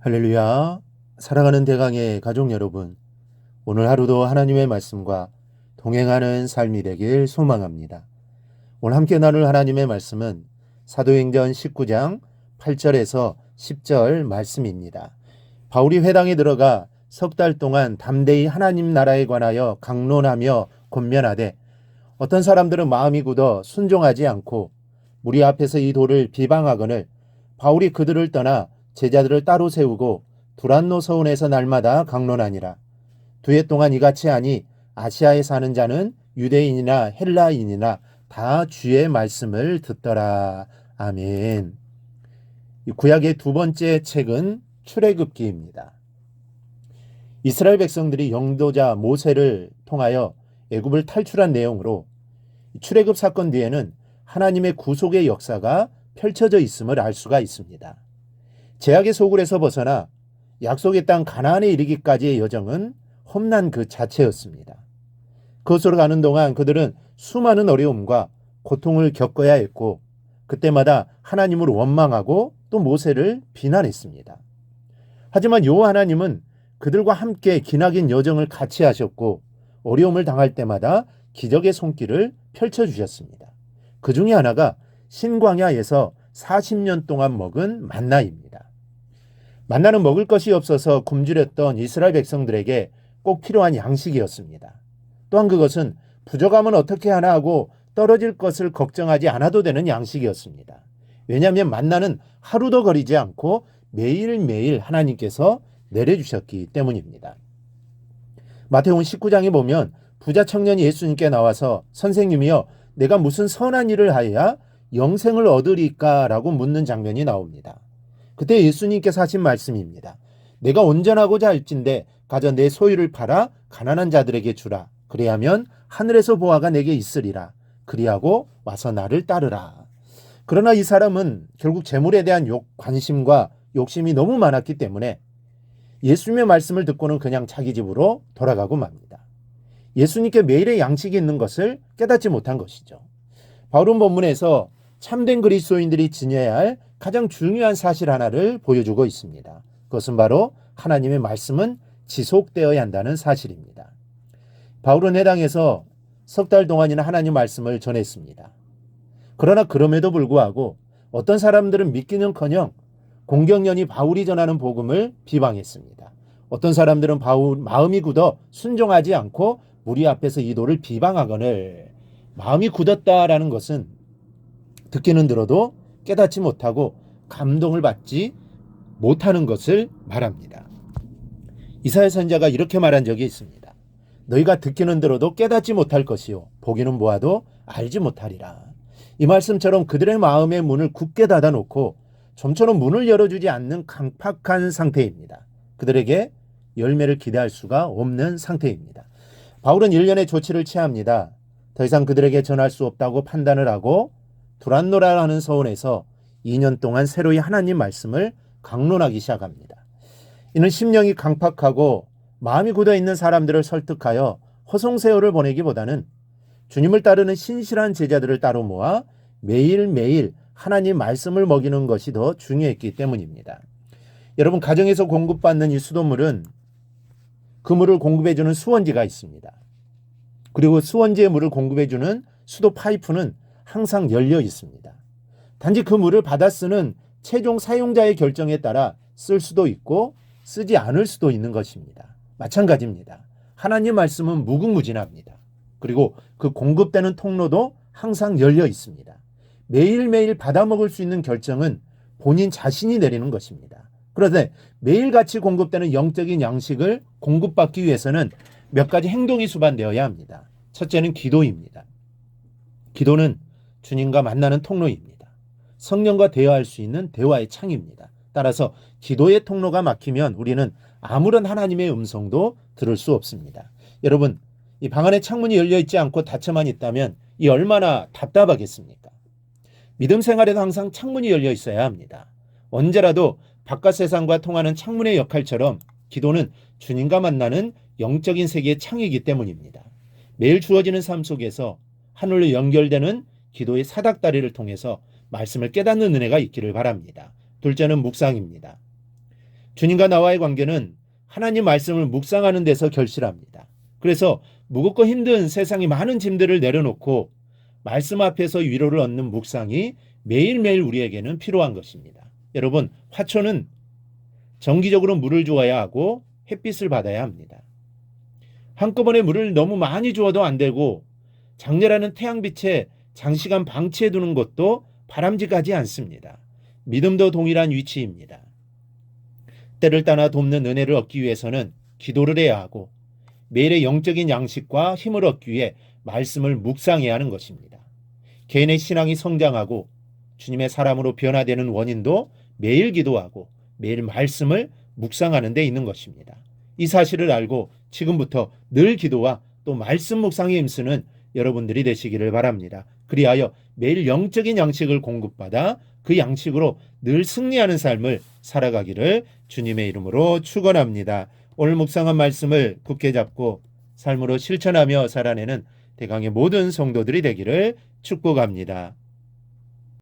할렐루야. 사랑하는 대강의 가족 여러분, 오늘 하루도 하나님의 말씀과 동행하는 삶이 되길 소망합니다. 오늘 함께 나눌 하나님의 말씀은 사도행전 19장 8절에서 10절 말씀입니다. 바울이 회당에 들어가 석 달 동안 담대히 하나님 나라에 관하여 강론하며 권면하되 어떤 사람들은 마음이 굳어 순종하지 않고 무리 앞에서 이 도를 비방하거늘 바울이 그들을 떠나 제자들을 따로 세우고 두란노 서원에서 날마다 강론하니라. 두 해 동안 이같이 하니 아시아에 사는 자는 유대인이나 헬라인이나 다 주의 말씀을 듣더라. 아멘. 구약의 두 번째 책은 출애굽기입니다. 이스라엘 백성들이 영도자 모세를 통하여 애굽을 탈출한 내용으로 출애굽 사건 뒤에는 하나님의 구속의 역사가 펼쳐져 있음을 알 수가 있습니다. 제약의 소굴에서 벗어나 약속의 땅 가나안에 이르기까지의 여정은 험난 그 자체였습니다. 그곳으로 가는 동안 그들은 수많은 어려움과 고통을 겪어야 했고 그때마다 하나님을 원망하고 또 모세를 비난했습니다. 하지만 요 하나님은 그들과 함께 기나긴 여정을 같이 하셨고 어려움을 당할 때마다 기적의 손길을 펼쳐주셨습니다. 그 중에 하나가 신광야에서 40년 동안 먹은 만나입니다. 만나는 먹을 것이 없어서 굶주렸던 이스라엘 백성들에게 꼭 필요한 양식이었습니다. 또한 그것은 부족하면 어떻게 하나 하고 떨어질 것을 걱정하지 않아도 되는 양식이었습니다. 왜냐하면 만나는 하루도 거리지 않고 매일매일 하나님께서 내려주셨기 때문입니다. 마태복음 19장에 보면 부자 청년이 예수님께 나와서 선생님이여 내가 무슨 선한 일을 하여야 영생을 얻으리까 라고 묻는 장면이 나옵니다. 그때 예수님께서 하신 말씀입니다. 내가 온전하고자 할진대 가져 내 소유를 팔아 가난한 자들에게 주라. 그리하면 하늘에서 보화가 내게 있으리라. 그리하고 와서 나를 따르라. 그러나 이 사람은 결국 재물에 대한 관심과 욕심이 너무 많았기 때문에 예수님의 말씀을 듣고는 그냥 자기 집으로 돌아가고 맙니다. 예수님께 매일의 양식이 있는 것을 깨닫지 못한 것이죠. 바울은 본문에서 참된 그리스도인들이 지녀야 할 가장 중요한 사실 하나를 보여주고 있습니다. 그것은 바로 하나님의 말씀은 지속되어야 한다는 사실입니다. 바울은 회당에서 석 달 동안이나 하나님 말씀을 전했습니다. 그러나 그럼에도 불구하고 어떤 사람들은 믿기는커녕 공경련이 바울이 전하는 복음을 비방했습니다. 어떤 사람들은 바울 마음이 굳어 순종하지 않고 무리 앞에서 이 도를 비방하거늘 마음이 굳었다라는 것은 듣기는 들어도 깨닫지 못하고 감동을 받지 못하는 것을 말합니다. 이사야 선지자가 이렇게 말한 적이 있습니다. 너희가 듣기는 들어도 깨닫지 못할 것이요 보기는 보아도 알지 못하리라. 이 말씀처럼 그들의 마음의 문을 굳게 닫아놓고 좀처럼 문을 열어주지 않는 강팍한 상태입니다. 그들에게 열매를 기대할 수가 없는 상태입니다. 바울은 일련의 조치를 취합니다. 더 이상 그들에게 전할 수 없다고 판단을 하고 두란노라라는 서원에서 2년 동안 새로이 하나님 말씀을 강론하기 시작합니다. 이는 심령이 강팍하고 마음이 굳어있는 사람들을 설득하여 허송세월을 보내기보다는 주님을 따르는 신실한 제자들을 따로 모아 매일매일 하나님 말씀을 먹이는 것이 더 중요했기 때문입니다. 여러분, 가정에서 공급받는 이 수돗물은 그 물을 공급해주는 수원지가 있습니다. 그리고 수원지의 물을 공급해주는 수도 파이프는 항상 열려 있습니다. 단지 그 물을 받아 쓰는 최종 사용자의 결정에 따라 쓸 수도 있고 쓰지 않을 수도 있는 것입니다. 마찬가지입니다. 하나님 말씀은 무궁무진합니다. 그리고 그 공급되는 통로도 항상 열려 있습니다. 매일매일 받아 먹을 수 있는 결정은 본인 자신이 내리는 것입니다. 그런데 매일같이 공급되는 영적인 양식을 공급받기 위해서는 몇 가지 행동이 수반되어야 합니다. 첫째는 기도입니다. 기도는 주님과 만나는 통로입니다. 성령과 대화할 수 있는 대화의 창입니다. 따라서 기도의 통로가 막히면 우리는 아무런 하나님의 음성도 들을 수 없습니다. 여러분, 이 방 안에 창문이 열려 있지 않고 닫혀만 있다면 이 얼마나 답답하겠습니까? 믿음 생활에도 항상 창문이 열려 있어야 합니다. 언제라도 바깥 세상과 통하는 창문의 역할처럼 기도는 주님과 만나는 영적인 세계의 창이기 때문입니다. 매일 주어지는 삶 속에서 하늘로 연결되는 기도의 사닥다리를 통해서 말씀을 깨닫는 은혜가 있기를 바랍니다. 둘째는 묵상입니다. 주님과 나와의 관계는 하나님 말씀을 묵상하는 데서 결실합니다. 그래서 무겁고 힘든 세상의 많은 짐들을 내려놓고 말씀 앞에서 위로를 얻는 묵상이 매일매일 우리에게는 필요한 것입니다. 여러분, 화초는 정기적으로 물을 주어야 하고 햇빛을 받아야 합니다. 한꺼번에 물을 너무 많이 주어도 안 되고 장렬하는 태양빛에 장시간 방치해 두는 것도 바람직하지 않습니다. 믿음도 동일한 위치입니다. 때를 따라 돕는 은혜를 얻기 위해서는 기도를 해야 하고 매일의 영적인 양식과 힘을 얻기 위해 말씀을 묵상해야 하는 것입니다. 개인의 신앙이 성장하고 주님의 사람으로 변화되는 원인도 매일 기도하고 매일 말씀을 묵상하는 데 있는 것입니다. 이 사실을 알고 지금부터 늘 기도와 또 말씀 묵상에 힘쓰는 여러분들이 되시기를 바랍니다. 그리하여 매일 영적인 양식을 공급받아 그 양식으로 늘 승리하는 삶을 살아가기를 주님의 이름으로 축원합니다. 오늘 묵상한 말씀을 굳게 잡고 삶으로 실천하며 살아내는 대강의 모든 성도들이 되기를 축복합니다.